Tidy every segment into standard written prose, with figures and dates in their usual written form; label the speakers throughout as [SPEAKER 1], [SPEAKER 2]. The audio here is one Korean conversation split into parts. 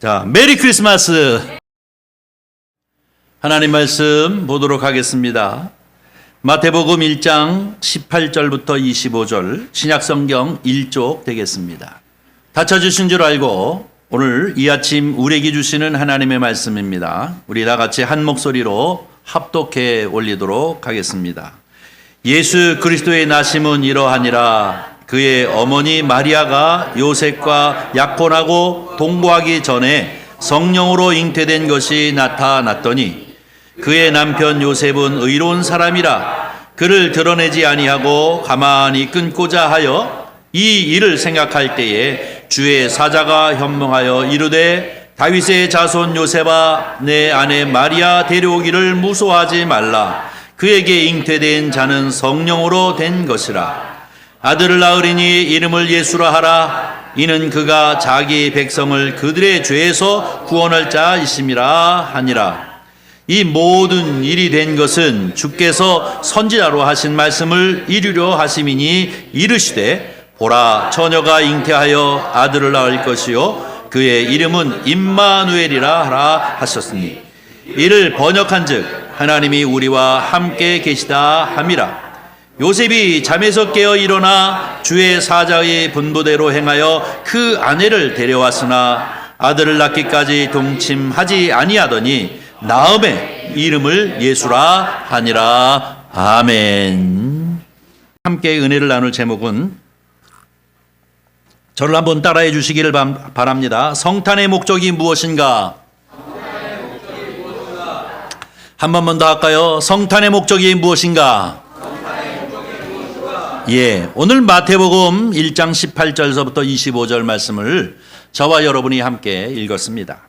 [SPEAKER 1] 자, 메리 크리스마스. 하나님 말씀 보도록 하겠습니다. 마태복음 1장 18절부터 25절, 신약성경 1쪽 되겠습니다. 다쳐주신 줄 알고 오늘 이 아침 우리에게 주시는 하나님의 말씀입니다. 우리 다 같이 한 목소리로 합독해 올리도록 하겠습니다. 예수 그리스도의 나심은 이러하니라. 그의 어머니 마리아가 요셉과 약혼하고 동거하기 전에 성령으로 잉태된 것이 나타났더니 그의 남편 요셉은 의로운 사람이라 그를 드러내지 아니하고 가만히 끊고자 하여 이 일을 생각할 때에 주의 사자가 현몽하여 이르되 다윗의 자손 요셉아 내 아내 마리아 데려오기를 무소하지 말라. 그에게 잉태된 자는 성령으로 된 것이라. 아들을 낳으리니 이름을 예수라 하라. 이는 그가 자기 백성을 그들의 죄에서 구원할 자이심이라 하니라. 이 모든 일이 된 것은 주께서 선지자로 하신 말씀을 이루려 하심이니 이르시되 보라 처녀가 잉태하여 아들을 낳을 것이요 그의 이름은 임마누엘이라 하라 하셨으니 이를 번역한즉 하나님이 우리와 함께 계시다 함이라. 요셉이 잠에서 깨어 일어나 주의 사자의 분부대로 행하여 그 아내를 데려왔으나 아들을 낳기까지 동침하지 아니하더니 나음에 이름을 예수라 하니라. 아멘. 함께 은혜를 나눌 제목은 저를 한번 따라해 주시기를 바랍니다. 성탄의 목적이 무엇인가? 한 번만 더 할까요? 성탄의 목적이 무엇인가? 예, 오늘 마태복음 1장 18절서부터 25절 말씀을 저와 여러분이 함께 읽었습니다.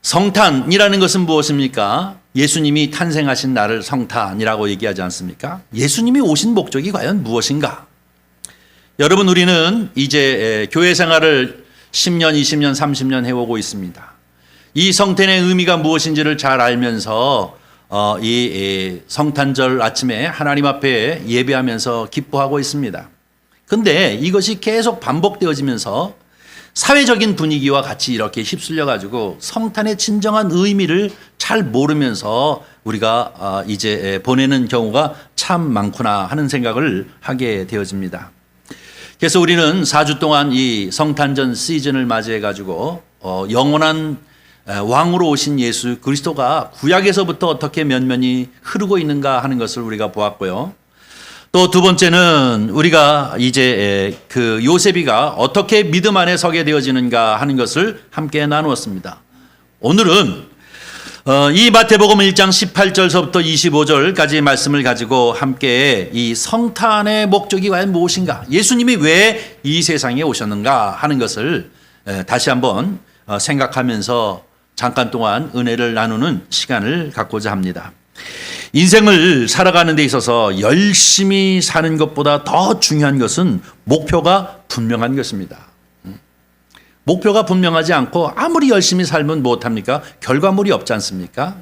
[SPEAKER 1] 성탄이라는 것은 무엇입니까? 예수님이 탄생하신 날을 성탄이라고 얘기하지 않습니까? 예수님이 오신 목적이 과연 무엇인가? 여러분, 우리는 이제 교회 생활을 10년, 20년, 30년 해오고 있습니다. 이 성탄의 의미가 무엇인지를 잘 알면서 이 성탄절 아침에 하나님 앞에 예배하면서 기뻐하고 있습니다. 근데 이것이 계속 반복되어지면서 사회적인 분위기와 같이 이렇게 휩쓸려 가지고 성탄의 진정한 의미를 잘 모르면서 우리가 이제 보내는 경우가 참 많구나 하는 생각을 하게 되어집니다. 그래서 우리는 4주 동안 이 성탄절 시즌을 맞이해 가지고 영원한 왕으로 오신 예수 그리스도가 구약에서부터 어떻게 면면이 흐르고 있는가 하는 것을 우리가 보았고요. 또 두 번째는 우리가 이제 그 요셉이가 어떻게 믿음 안에 서게 되어지는가 하는 것을 함께 나누었습니다. 오늘은 이 마태복음 1장 18절서부터 25절까지 말씀을 가지고 함께 이 성탄의 목적이 과연 무엇인가, 예수님이 왜 이 세상에 오셨는가 하는 것을 다시 한번 생각하면서 잠깐 동안 은혜를 나누는 시간을 갖고자 합니다. 인생을 살아가는 데 있어서 열심히 사는 것보다 더 중요한 것은 목표가 분명한 것입니다. 목표가 분명하지 않고 아무리 열심히 살면 무엇합니까? 결과물이 없지 않습니까?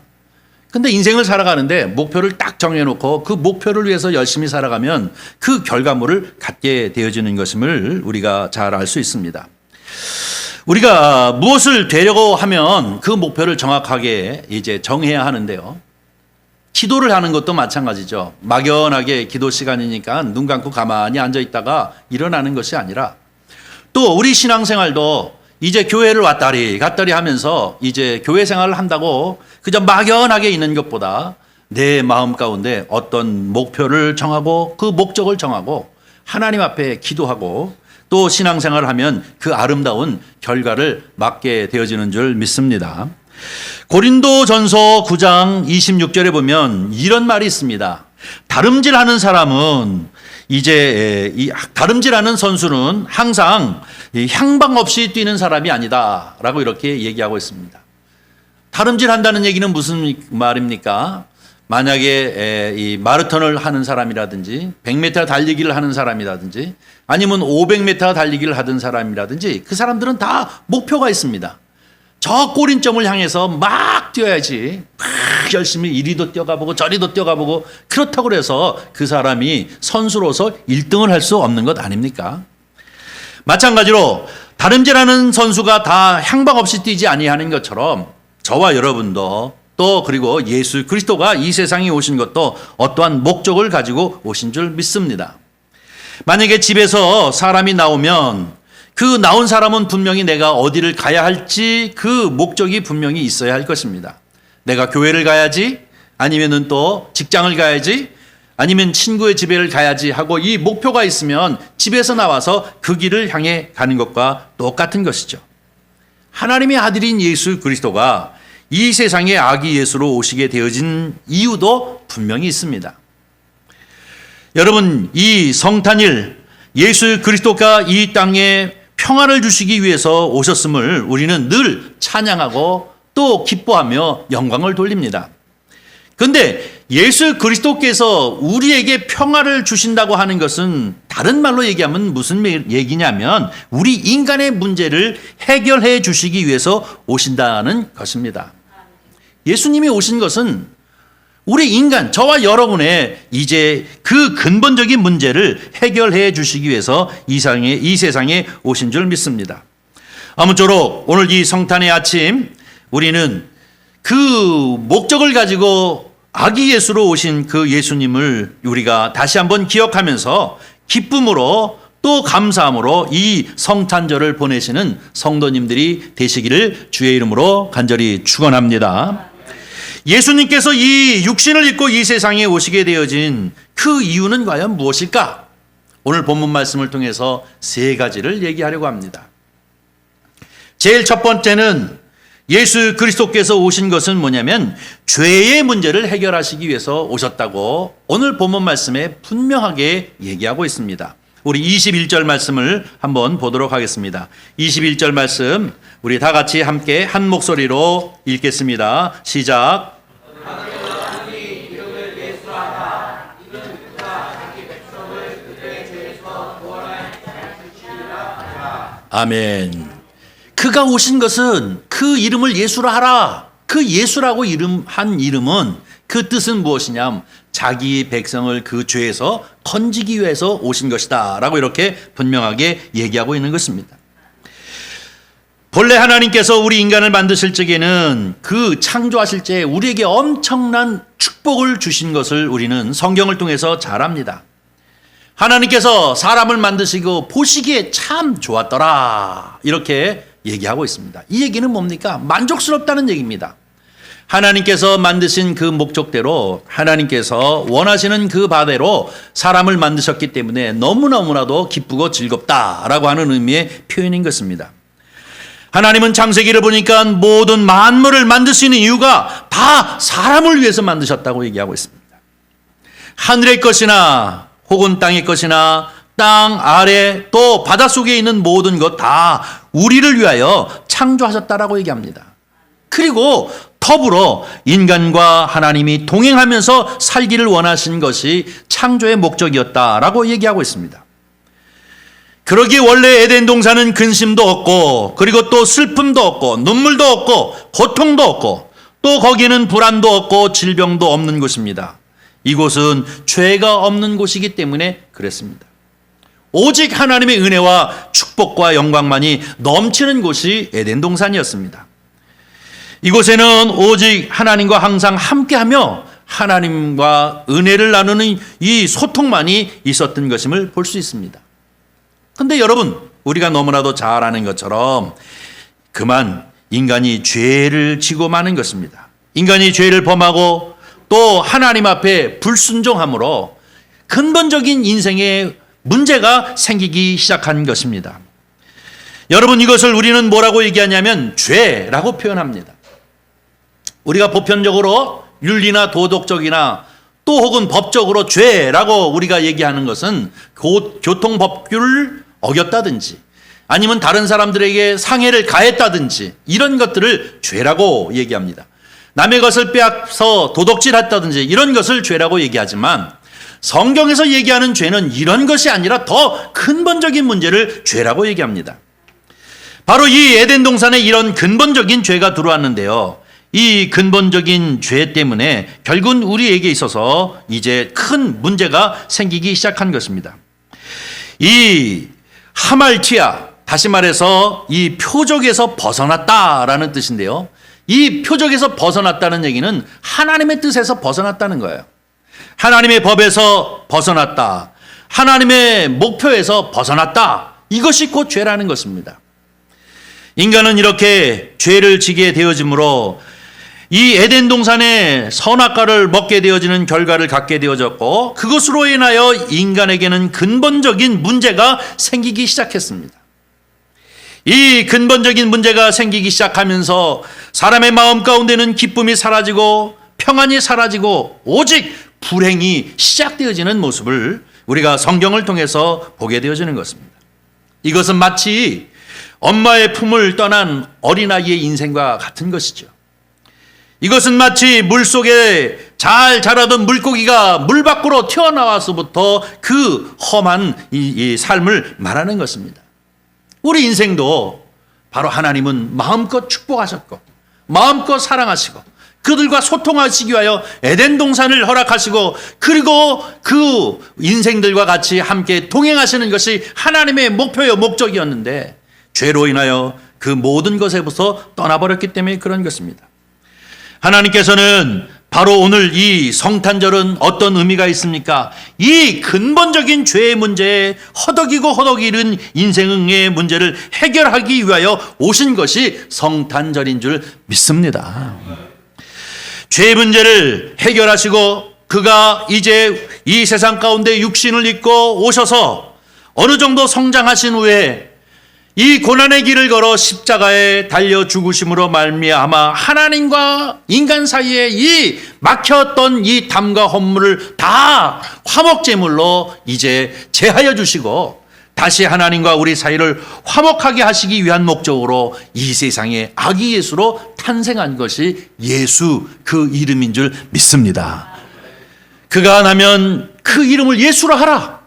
[SPEAKER 1] 근데 인생을 살아가는데 목표를 딱 정해놓고 그 목표를 위해서 열심히 살아가면 그 결과물을 갖게 되어지는 것임을 우리가 잘 알 수 있습니다. 우리가 무엇을 되려고 하면 그 목표를 정확하게 이제 정해야 하는데요. 기도를 하는 것도 마찬가지죠. 막연하게 기도 시간이니까 눈 감고 가만히 앉아 있다가 일어나는 것이 아니라, 또 우리 신앙생활도 이제 교회를 왔다리 갔다리 하면서 이제 교회 생활을 한다고 그저 막연하게 있는 것보다 내 마음 가운데 어떤 목표를 정하고 그 목적을 정하고 하나님 앞에 기도하고 또 신앙생활을 하면 그 아름다운 결과를 맞게 되어지는 줄 믿습니다. 고린도전서 9장 26절에 보면 이런 말이 있습니다. 다름질하는 사람은 이제 이 다름질하는 선수는 항상 향방 없이 뛰는 사람이 아니다라고 이렇게 얘기하고 있습니다. 다름질한다는 얘기는 무슨 말입니까? 만약에 이 마라톤을 하는 사람이라든지 100m 달리기를 하는 사람이라든지 아니면 500m 달리기를 하던 사람이라든지 그 사람들은 다 목표가 있습니다. 저 꼬린점을 향해서 막 뛰어야지, 막 열심히 이리도 뛰어가보고 저리도 뛰어가보고, 그렇다고 해서 그 사람이 선수로서 1등을 할 수 없는 것 아닙니까? 마찬가지로 다름질하는 선수가 다 향방 없이 뛰지 아니하는 것처럼 저와 여러분도 또 그리고 예수 그리스도가 이 세상에 오신 것도 어떠한 목적을 가지고 오신 줄 믿습니다. 만약에 집에서 사람이 나오면 그 나온 사람은 분명히 내가 어디를 가야 할지 그 목적이 분명히 있어야 할 것입니다. 내가 교회를 가야지, 아니면은 또 직장을 가야지, 아니면 친구의 집에를 가야지 하고 이 목표가 있으면 집에서 나와서 그 길을 향해 가는 것과 똑같은 것이죠. 하나님의 아들인 예수 그리스도가 이 세상에 아기 예수로 오시게 되어진 이유도 분명히 있습니다. 여러분, 이 성탄일 예수 그리스도가 이 땅에 평안을 주시기 위해서 오셨음을 우리는 늘 찬양하고 또 기뻐하며 영광을 돌립니다. 그런데 예수 그리스도께서 우리에게 평화를 주신다고 하는 것은 다른 말로 얘기하면 무슨 얘기냐면 우리 인간의 문제를 해결해 주시기 위해서 오신다는 것입니다. 예수님이 오신 것은 우리 인간, 저와 여러분의 이제 그 근본적인 문제를 해결해 주시기 위해서 이 세상에 오신 줄 믿습니다. 아무쪼록 오늘 이 성탄의 아침 우리는 그 목적을 가지고 아기 예수로 오신 그 예수님을 우리가 다시 한번 기억하면서 기쁨으로 또 감사함으로 이 성탄절을 보내시는 성도님들이 되시기를 주의 이름으로 간절히 축원합니다. 예수님께서 이 육신을 입고 이 세상에 오시게 되어진 그 이유는 과연 무엇일까? 오늘 본문 말씀을 통해서 세 가지를 얘기하려고 합니다. 제일 첫 번째는 예수 그리스도께서 오신 것은 뭐냐면 죄의 문제를 해결하시기 위해서 오셨다고 오늘 본문 말씀에 분명하게 얘기하고 있습니다. 우리 21절 말씀을 한번 보도록 하겠습니다. 21절 말씀 우리 다 같이 함께 한 목소리로 읽겠습니다. 시작. 아멘. 그가 오신 것은 그 이름을 예수로 하라. 그 예수라고 한 이름은 그 뜻은 무엇이냐? 자기 백성을 그 죄에서 건지기 위해서 오신 것이다 라고 이렇게 분명하게 얘기하고 있는 것입니다. 본래 하나님께서 우리 인간을 만드실 적에는 그 창조하실 때 우리에게 엄청난 축복을 주신 것을 우리는 성경을 통해서 잘 압니다. 하나님께서 사람을 만드시고 보시기에 참 좋았더라 이렇게 얘기하고 있습니다. 이 얘기는 뭡니까? 만족스럽다는 얘기입니다. 하나님께서 만드신 그 목적대로 하나님께서 원하시는 그 바대로 사람을 만드셨기 때문에 너무너무나도 기쁘고 즐겁다라고 하는 의미의 표현인 것입니다. 하나님은 창세기를 보니까 모든 만물을 만드시는 이유가 다 사람을 위해서 만드셨다고 얘기하고 있습니다. 하늘의 것이나 혹은 땅의 것이나 땅 아래 또 바닷속에 있는 모든 것 다 우리를 위하여 창조하셨다라고 얘기합니다. 그리고 더불어 인간과 하나님이 동행하면서 살기를 원하신 것이 창조의 목적이었다라고 얘기하고 있습니다. 그러기에 원래 에덴 동산은 근심도 없고 그리고 또 슬픔도 없고 눈물도 없고 고통도 없고 또 거기는 불안도 없고 질병도 없는 곳입니다. 이곳은 죄가 없는 곳이기 때문에 그랬습니다. 오직 하나님의 은혜와 축복과 영광만이 넘치는 곳이 에덴 동산이었습니다. 이곳에는 오직 하나님과 항상 함께하며 하나님과 은혜를 나누는 이 소통만이 있었던 것임을 볼 수 있습니다. 그런데 여러분, 우리가 너무나도 잘 아는 것처럼 그만 인간이 죄를 지고 마는 것입니다. 인간이 죄를 범하고 또 하나님 앞에 불순종함으로 근본적인 인생의 문제가 생기기 시작한 것입니다. 여러분, 이것을 우리는 뭐라고 얘기하냐면 죄라고 표현합니다. 우리가 보편적으로 윤리나 도덕적이나 또 혹은 법적으로 죄라고 우리가 얘기하는 것은 교통법규를 어겼다든지 아니면 다른 사람들에게 상해를 가했다든지 이런 것들을 죄라고 얘기합니다. 남의 것을 빼앗아 도둑질했다든지 이런 것을 죄라고 얘기하지만 성경에서 얘기하는 죄는 이런 것이 아니라 더 근본적인 문제를 죄라고 얘기합니다. 바로 이 에덴 동산에 이런 근본적인 죄가 들어왔는데요. 이 근본적인 죄 때문에 결국은 우리에게 있어서 이제 큰 문제가 생기기 시작한 것입니다. 이 하말티아, 다시 말해서 이 표적에서 벗어났다라는 뜻인데요. 이 표적에서 벗어났다는 얘기는 하나님의 뜻에서 벗어났다는 거예요. 하나님의 법에서 벗어났다. 하나님의 목표에서 벗어났다. 이것이 곧 죄라는 것입니다. 인간은 이렇게 죄를 지게 되어지므로 이 에덴 동산의 선악과를 먹게 되어지는 결과를 갖게 되어졌고, 그것으로 인하여 인간에게는 근본적인 문제가 생기기 시작했습니다. 이 근본적인 문제가 생기기 시작하면서 사람의 마음 가운데는 기쁨이 사라지고 평안이 사라지고 오직 불행이 시작되어지는 모습을 우리가 성경을 통해서 보게 되어지는 것입니다. 이것은 마치 엄마의 품을 떠난 어린아이의 인생과 같은 것이죠. 이것은 마치 물속에 잘 자라던 물고기가 물 밖으로 튀어나와서부터 그 험한 이 삶을 말하는 것입니다. 우리 인생도 바로 하나님은 마음껏 축복하셨고 마음껏 사랑하시고 그들과 소통하시기 위하여 에덴 동산을 허락하시고, 그리고 그 인생들과 같이 함께 동행하시는 것이 하나님의 목표요 목적이었는데, 죄로 인하여 그 모든 것에부터 떠나버렸기 때문에 그런 것입니다. 하나님께서는 바로 오늘 이 성탄절은 어떤 의미가 있습니까? 이 근본적인 죄의 문제에 허덕이는 인생의 문제를 해결하기 위하여 오신 것이 성탄절인 줄 믿습니다. 죄의 문제를 해결하시고 그가 이제 이 세상 가운데 육신을 입고 오셔서 어느 정도 성장하신 후에 이 고난의 길을 걸어 십자가에 달려 죽으심으로 말미암아 하나님과 인간 사이에 이 막혔던 이 담과 헌물을 다 화목제물로 이제 제하여 주시고, 다시 하나님과 우리 사이를 화목하게 하시기 위한 목적으로 이 세상에 아기 예수로 탄생한 것이 예수, 그 이름인 줄 믿습니다. 그가 나면 그 이름을 예수로 하라.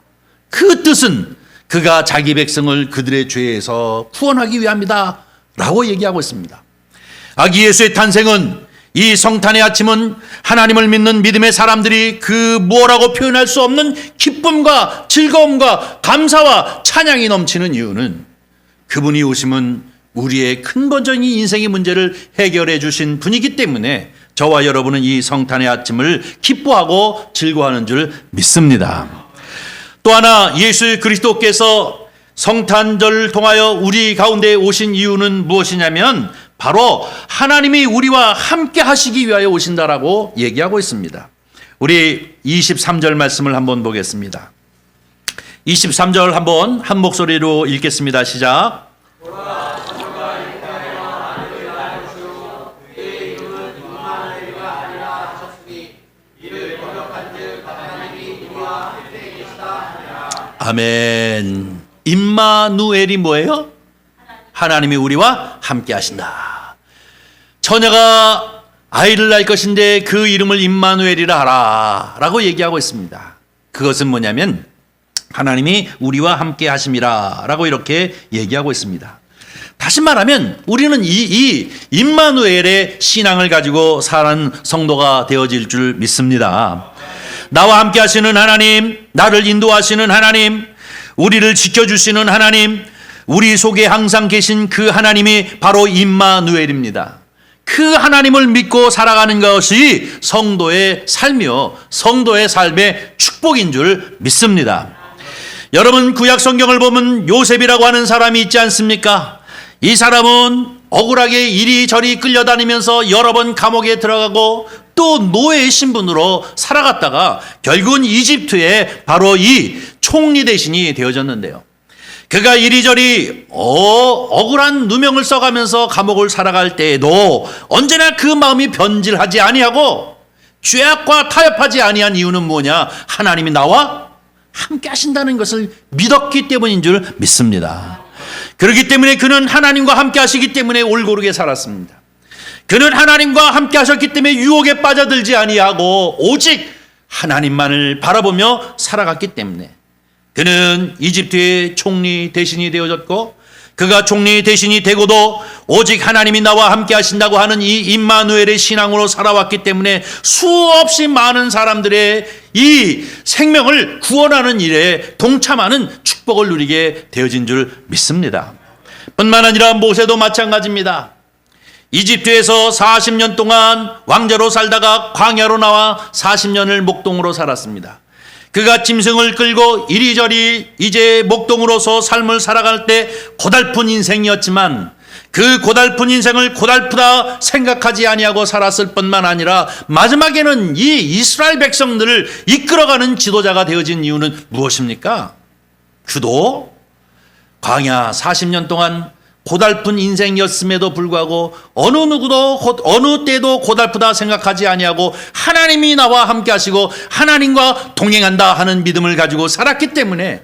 [SPEAKER 1] 그 뜻은 그가 자기 백성을 그들의 죄에서 구원하기 위함이다 라고 얘기하고 있습니다. 아기 예수의 탄생은, 이 성탄의 아침은 하나님을 믿는 믿음의 사람들이 그 뭐라고 표현할 수 없는 기쁨과 즐거움과 감사와 찬양이 넘치는 이유는, 그분이 오심은 우리의 근본적인 인생의 문제를 해결해 주신 분이기 때문에 저와 여러분은 이 성탄의 아침을 기뻐하고 즐거워하는 줄 믿습니다. 또 하나, 예수 그리스도께서 성탄절을 통하여 우리 가운데 오신 이유는 무엇이냐면 바로 하나님이 우리와 함께 하시기 위하여 오신다라고 얘기하고 있습니다. 우리 23절 말씀을 한번 보겠습니다. 23절 한번 한 목소리로 읽겠습니다. 시작. 아멘. 임마누엘이 뭐예요? 하나님이 우리와 함께 하신다. 처녀가 아이를 낳을 것인데 그 이름을 임마누엘이라 하라 라고 얘기하고 있습니다. 그것은 뭐냐면 하나님이 우리와 함께 하심이라 라고 이렇게 얘기하고 있습니다. 다시 말하면 우리는 이 임마누엘의 신앙을 가지고 사는 성도가 되어질 줄 믿습니다. 나와 함께 하시는 하나님, 나를 인도하시는 하나님, 우리를 지켜주시는 하나님, 우리 속에 항상 계신 그 하나님이 바로 임마누엘입니다. 그 하나님을 믿고 살아가는 것이 성도의 삶이요, 성도의 삶의 축복인 줄 믿습니다. 여러분, 구약 성경을 보면 요셉이라고 하는 사람이 있지 않습니까? 이 사람은 억울하게 이리저리 끌려다니면서 여러 번 감옥에 들어가고 또 노예의 신분으로 살아갔다가 결국은 이집트의 바로 이 총리 대신이 되어졌는데요. 그가 이리저리 억울한 누명을 써가면서 감옥을 살아갈 때에도 언제나 그 마음이 변질하지 아니하고 죄악과 타협하지 아니한 이유는 뭐냐? 하나님이 나와 함께 하신다는 것을 믿었기 때문인 줄 믿습니다. 그렇기 때문에 그는 하나님과 함께 하시기 때문에 올고르게 살았습니다. 그는 하나님과 함께 하셨기 때문에 유혹에 빠져들지 아니하고 오직 하나님만을 바라보며 살아갔기 때문에 그는 이집트의 총리 대신이 되어졌고, 그가 총리 대신이 되고도 오직 하나님이 나와 함께 하신다고 하는 이 임마누엘의 신앙으로 살아왔기 때문에 수없이 많은 사람들의 이 생명을 구원하는 일에 동참하는 축복을 누리게 되어진 줄 믿습니다. 뿐만 아니라 모세도 마찬가지입니다. 이집트에서 40년 동안 왕자로 살다가 광야로 나와 40년을 목동으로 살았습니다. 그가 짐승을 끌고 이리저리 이제 목동으로서 삶을 살아갈 때 고달픈 인생이었지만 그 고달픈 인생을 고달프다 생각하지 아니하고 살았을 뿐만 아니라 마지막에는 이 이스라엘 백성들을 이끌어가는 지도자가 되어진 이유는 무엇입니까? 그도 광야 40년 동안 고달픈 인생이었음에도 불구하고 어느 누구도 어느 때도 고달프다 생각하지 아니하고 하나님이 나와 함께 하시고 하나님과 동행한다 하는 믿음을 가지고 살았기 때문에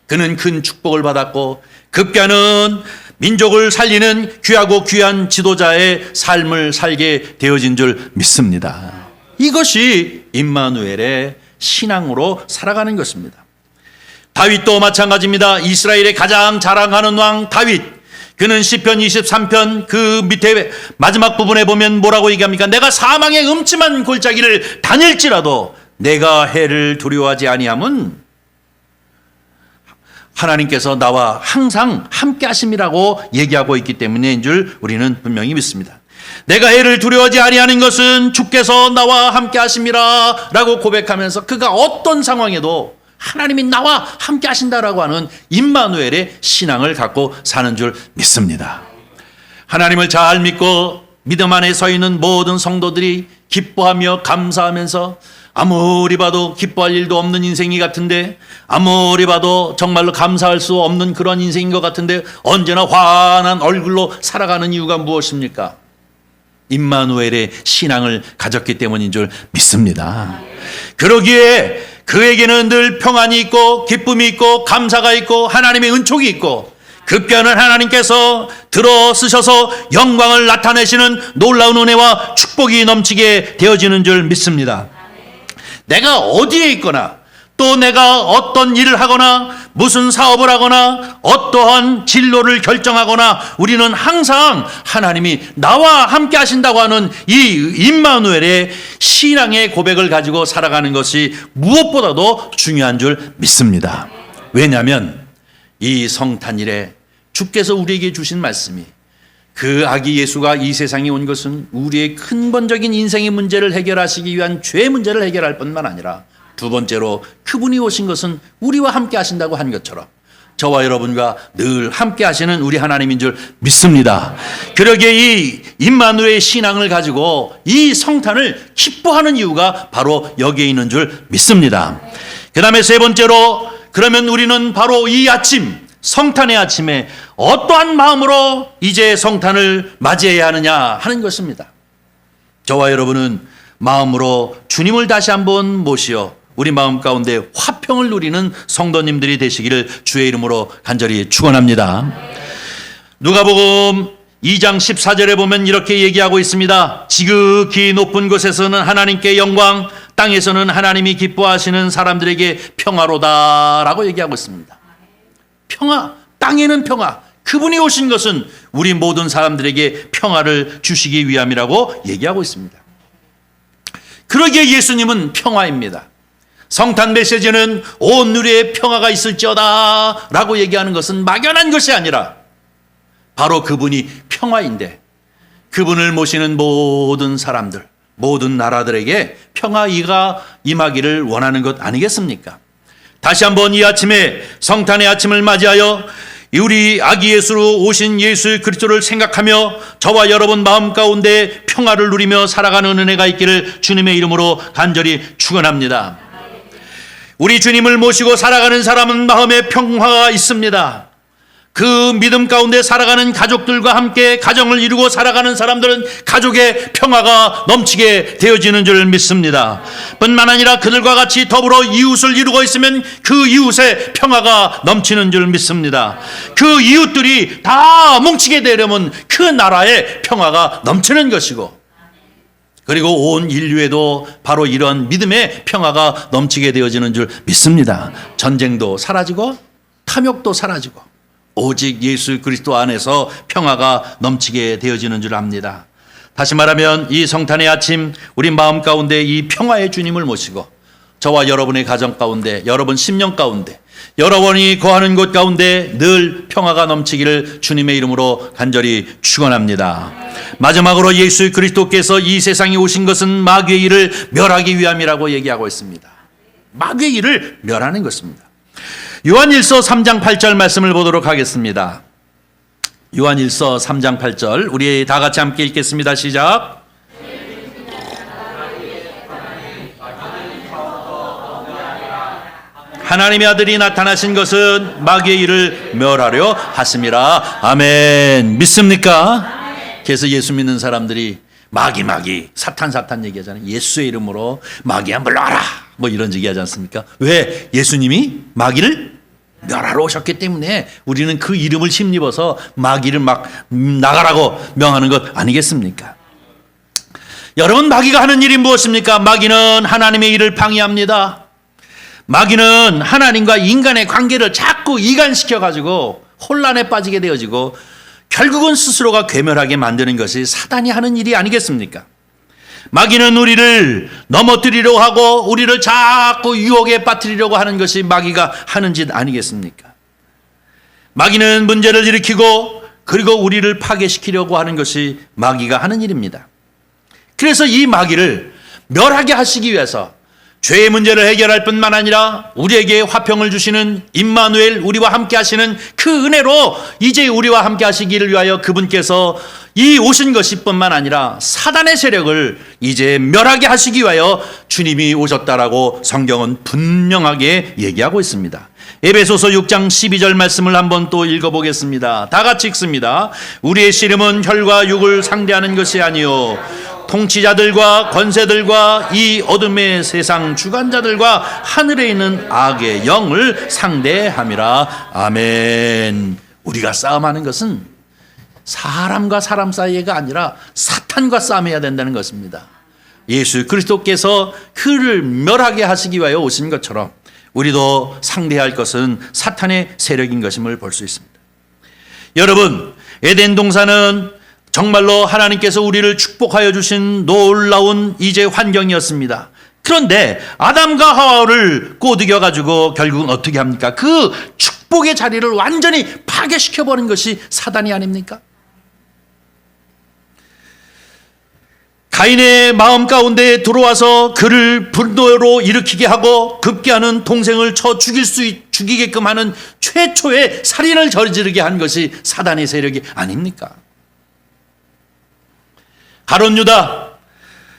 [SPEAKER 1] 그는 큰 축복을 받았고 급기야는 민족을 살리는 귀하고 귀한 지도자의 삶을 살게 되어진 줄 믿습니다. 이것이 임마누엘의 신앙으로 살아가는 것입니다. 다윗도 마찬가지입니다. 이스라엘의 가장 자랑하는 왕 다윗, 그는 시편 23편 그 밑에 마지막 부분에 보면 뭐라고 얘기합니까? 내가 사망의 음침한 골짜기를 다닐지라도 내가 해를 두려워하지 아니함은 하나님께서 나와 항상 함께 하심이라고 얘기하고 있기 때문인 줄 우리는 분명히 믿습니다. 내가 해를 두려워하지 아니하는 것은 주께서 나와 함께 하심이라 라고 고백하면서 그가 어떤 상황에도 하나님이 나와 함께 하신다라고 하는 임마누엘의 신앙을 갖고 사는 줄 믿습니다. 하나님을 잘 믿고 믿음 안에 서 있는 모든 성도들이 기뻐하며 감사하면서 아무리 봐도 기뻐할 일도 없는 인생이 같은데, 아무리 봐도 정말로 감사할 수 없는 그런 인생인 것 같은데 언제나 환한 얼굴로 살아가는 이유가 무엇입니까? 임마누엘의 신앙을 가졌기 때문인 줄 믿습니다. 그러기에 그에게는 늘 평안이 있고 기쁨이 있고 감사가 있고 하나님의 은총이 있고 급기야는 하나님께서 들어 쓰셔서 영광을 나타내시는 놀라운 은혜와 축복이 넘치게 되어지는 줄 믿습니다. 내가 어디에 있거나 또 내가 어떤 일을 하거나 무슨 사업을 하거나 어떠한 진로를 결정하거나 우리는 항상 하나님이 나와 함께 하신다고 하는 이 임마누엘의 신앙의 고백을 가지고 살아가는 것이 무엇보다도 중요한 줄 믿습니다. 왜냐하면 이 성탄일에 주께서 우리에게 주신 말씀이 그 아기 예수가 이 세상에 온 것은 우리의 근본적인 인생의 문제를 해결하시기 위한 죄의 문제를 해결할 뿐만 아니라 두 번째로 그분이 오신 것은 우리와 함께 하신다고 한 것처럼 저와 여러분과 늘 함께 하시는 우리 하나님인 줄 믿습니다. 그러기에 이 임마누엘의 신앙을 가지고 이 성탄을 기뻐하는 이유가 바로 여기에 있는 줄 믿습니다. 그 다음에 세 번째로 그러면 우리는 바로 이 아침 성탄의 아침에 어떠한 마음으로 이제 성탄을 맞이해야 하느냐 하는 것입니다. 저와 여러분은 마음으로 주님을 다시 한번 모시어 우리 마음 가운데 화평을 누리는 성도님들이 되시기를 주의 이름으로 간절히 축원합니다. 누가복음 2장 14절에 보면 이렇게 얘기하고 있습니다. 지극히 높은 곳에서는 하나님께 영광, 땅에서는 하나님이 기뻐하시는 사람들에게 평화로다라고 얘기하고 있습니다. 평화, 땅에는 평화. 그분이 오신 것은 우리 모든 사람들에게 평화를 주시기 위함이라고 얘기하고 있습니다. 그러기에 예수님은 평화입니다. 성탄 메시지는 온 누리에 평화가 있을지어다 라고 얘기하는 것은 막연한 것이 아니라 바로 그분이 평화인데 그분을 모시는 모든 사람들, 모든 나라들에게 평화가 임하기를 원하는 것 아니겠습니까? 다시 한번 이 아침에 성탄의 아침을 맞이하여 우리 아기 예수로 오신 예수 그리스도를 생각하며 저와 여러분 마음 가운데 평화를 누리며 살아가는 은혜가 있기를 주님의 이름으로 간절히 축원합니다. 우리 주님을 모시고 살아가는 사람은 마음에 평화가 있습니다. 그 믿음 가운데 살아가는 가족들과 함께 가정을 이루고 살아가는 사람들은 가족의 평화가 넘치게 되어지는 줄 믿습니다. 뿐만 아니라 그들과 같이 더불어 이웃을 이루고 있으면 그 이웃의 평화가 넘치는 줄 믿습니다. 그 이웃들이 다 뭉치게 되려면 그 나라의 평화가 넘치는 것이고 그리고 온 인류에도 바로 이런 믿음의 평화가 넘치게 되어지는 줄 믿습니다. 전쟁도 사라지고 탐욕도 사라지고 오직 예수 그리스도 안에서 평화가 넘치게 되어지는 줄 압니다. 다시 말하면 이 성탄의 아침 우리 마음 가운데 이 평화의 주님을 모시고 저와 여러분의 가정 가운데, 여러분 심령 가운데, 여러분이 거하는 곳 가운데 늘 평화가 넘치기를 주님의 이름으로 간절히 축원합니다. 마지막으로 예수 그리스도께서 이 세상에 오신 것은 마귀의 일을 멸하기 위함이라고 얘기하고 있습니다. 마귀의 일을 멸하는 것입니다. 요한일서 3장 8절 말씀을 보도록 하겠습니다. 요한일서 3장 8절 우리 다 같이 함께 읽겠습니다. 시작. 하나님의 아들이 나타나신 것은 마귀의 일을 멸하려 하심이라. 아멘. 믿습니까? 그래서 예수 믿는 사람들이 마귀 사탄 얘기하잖아요. 예수의 이름으로 마귀야 물러가라 뭐 이런 얘기하지 않습니까? 왜? 예수님이 마귀를 멸하러 오셨기 때문에 우리는 그 이름을 힘입어서 마귀를 막 나가라고 명하는 것 아니겠습니까? 여러분, 마귀가 하는 일이 무엇입니까? 마귀는 하나님의 일을 방해합니다. 마귀는 하나님과 인간의 관계를 자꾸 이간시켜가지고 혼란에 빠지게 되어지고 결국은 스스로가 괴멸하게 만드는 것이 사단이 하는 일이 아니겠습니까? 마귀는 우리를 넘어뜨리려고 하고 우리를 자꾸 유혹에 빠뜨리려고 하는 것이 마귀가 하는 짓 아니겠습니까? 마귀는 문제를 일으키고 그리고 우리를 파괴시키려고 하는 것이 마귀가 하는 일입니다. 그래서 이 마귀를 멸하게 하시기 위해서 죄의 문제를 해결할 뿐만 아니라 우리에게 화평을 주시는 임마누엘, 우리와 함께 하시는 그 은혜로 이제 우리와 함께 하시기를 위하여 그분께서 이 오신 것이 뿐만 아니라 사단의 세력을 이제 멸하게 하시기 위하여 주님이 오셨다라고 성경은 분명하게 얘기하고 있습니다. 에베소서 6장 12절 말씀을 한번 또 읽어보겠습니다. 다 같이 읽습니다. 우리의 씨름은 혈과 육을 상대하는 것이 아니요 통치자들과 권세들과 이 어둠의 세상 주관자들과 하늘에 있는 악의 영을 상대함이라. 아멘. 우리가 싸움하는 것은 사람과 사람 사이가 아니라 사탄과 싸움해야 된다는 것입니다. 예수 그리스도께서 그를 멸하게 하시기 위하여 오신 것처럼 우리도 상대할 것은 사탄의 세력인 것임을 볼 수 있습니다. 여러분, 에덴 동산은 정말로 하나님께서 우리를 축복하여 주신 놀라운 이제 환경이었습니다. 그런데 아담과 하와를 꼬드겨 가지고 결국은 어떻게 합니까? 그 축복의 자리를 완전히 파괴시켜버린 것이 사단이 아닙니까? 가인의 마음 가운데 들어와서 그를 분노로 일으키게 하고 급기야는 동생을 쳐 죽이게끔 하는 최초의 살인을 저지르게 한 것이 사단의 세력이 아닙니까? 가룟 유다,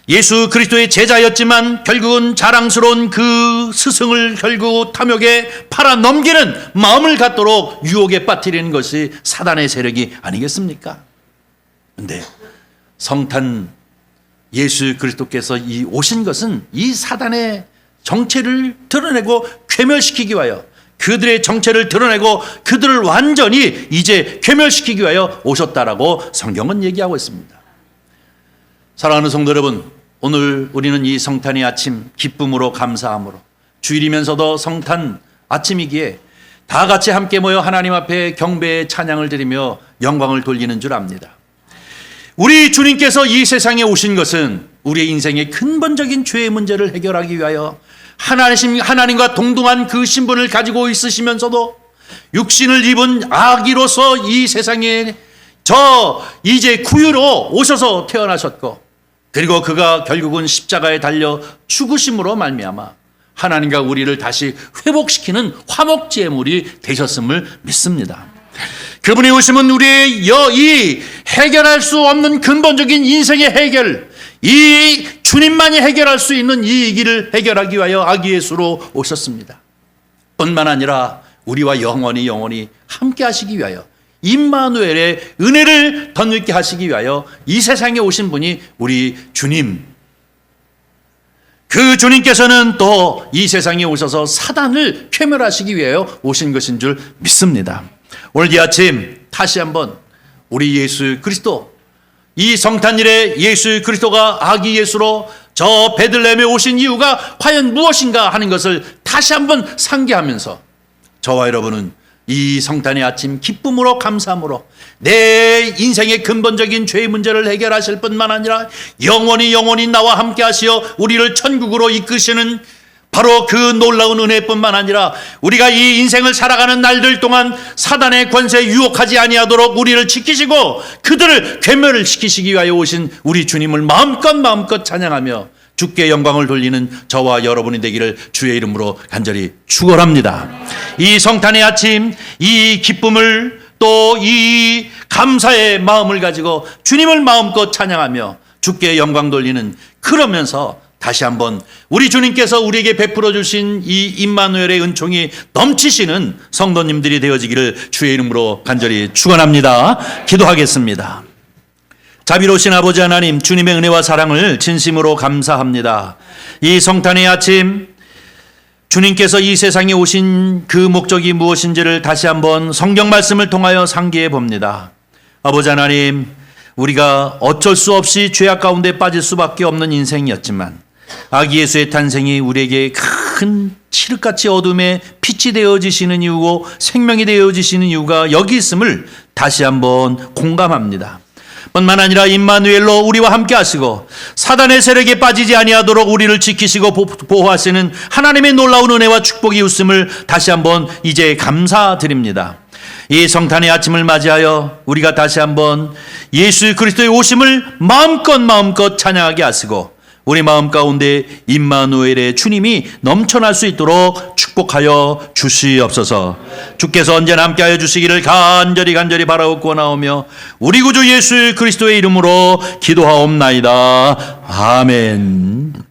[SPEAKER 1] 예수 그리스도의 제자였지만 결국은 자랑스러운 그 스승을 결국 탐욕에 팔아넘기는 마음을 갖도록 유혹에 빠뜨리는 것이 사단의 세력이 아니겠습니까? 그런데 성탄 예수 그리스도께서 이 오신 것은 이 사단의 정체를 드러내고 괴멸시키기 위하여, 그들의 정체를 드러내고 그들을 완전히 이제 괴멸시키기 위하여 오셨다라고 성경은 얘기하고 있습니다. 사랑하는 성도 여러분, 오늘 우리는 이 성탄의 아침 기쁨으로 감사함으로, 주일이면서도 성탄 아침이기에 다 같이 함께 모여 하나님 앞에 경배의 찬양을 드리며 영광을 돌리는 줄 압니다. 우리 주님께서 이 세상에 오신 것은 우리의 인생의 근본적인 죄의 문제를 해결하기 위하여 하나님과 동등한 그 신분을 가지고 있으시면서도 육신을 입은 아기로서 이 세상에 이제 구유로 오셔서 태어나셨고, 그리고 그가 결국은 십자가에 달려 죽으심으로 말미암아 하나님과 우리를 다시 회복시키는 화목제물이 되셨음을 믿습니다. 그분이 오시면 우리의 이 해결할 수 없는 근본적인 인생의 해결, 이 주님만이 해결할 수 있는 이 길을 해결하기 위하여 아기 예수로 오셨습니다. 뿐만 아니라 우리와 영원히 함께 하시기 위하여 임마누엘의 은혜를 덧입게 하시기 위하여 이 세상에 오신 분이 우리 주님, 그 주님께서는 또 이 세상에 오셔서 사단을 괴멸하시기 위하여 오신 것인 줄 믿습니다. 오늘 이 아침 다시 한번 우리 예수 그리스도, 이 성탄일에 예수 그리스도가 아기 예수로 저 베들레헴에 오신 이유가 과연 무엇인가 하는 것을 다시 한번 상기하면서 저와 여러분은 이 성탄의 아침 기쁨으로 감사함으로 내 인생의 근본적인 죄의 문제를 해결하실 뿐만 아니라 영원히 나와 함께 하시어 우리를 천국으로 이끄시는 바로 그 놀라운 은혜뿐만 아니라 우리가 이 인생을 살아가는 날들 동안 사단의 권세에 유혹하지 아니하도록 우리를 지키시고 그들을 괴멸을 시키시기 위하여 오신 우리 주님을 마음껏 찬양하며 주께 영광을 돌리는 저와 여러분이 되기를 주의 이름으로 간절히 축원합니다. 이 성탄의 아침, 이 기쁨을 또 이 감사의 마음을 가지고 주님을 마음껏 찬양하며 주께 영광 돌리는, 그러면서 다시 한번 우리 주님께서 우리에게 베풀어 주신 이 임마누엘의 은총이 넘치시는 성도님들이 되어지기를 주의 이름으로 간절히 축원합니다. 기도하겠습니다. 자비로우신 아버지 하나님, 주님의 은혜와 사랑을 진심으로 감사합니다. 이 성탄의 아침, 주님께서 이 세상에 오신 그 목적이 무엇인지를 다시 한번 성경 말씀을 통하여 상기해 봅니다. 아버지 하나님, 우리가 어쩔 수 없이 죄악 가운데 빠질 수밖에 없는 인생이었지만 아기 예수의 탄생이 우리에게 큰 칠흑같이 어둠의 빛이 되어지시는 이유고 생명이 되어지시는 이유가 여기 있음을 다시 한번 공감합니다. 뿐만 아니라 임마누엘로 우리와 함께 하시고 사단의 세력에 빠지지 아니하도록 우리를 지키시고 보호하시는 하나님의 놀라운 은혜와 축복이 있음을 다시 한번 이제 감사드립니다. 이 성탄의 아침을 맞이하여 우리가 다시 한번 예수 그리스도의 오심을 마음껏 찬양하게 하시고 우리 마음 가운데 임마누엘의 주님이 넘쳐날 수 있도록 축복하여 주시옵소서. 주께서 언제나 함께하여 주시기를 간절히 바라옵고 나오며 우리 구주 예수 그리스도의 이름으로 기도하옵나이다. 아멘.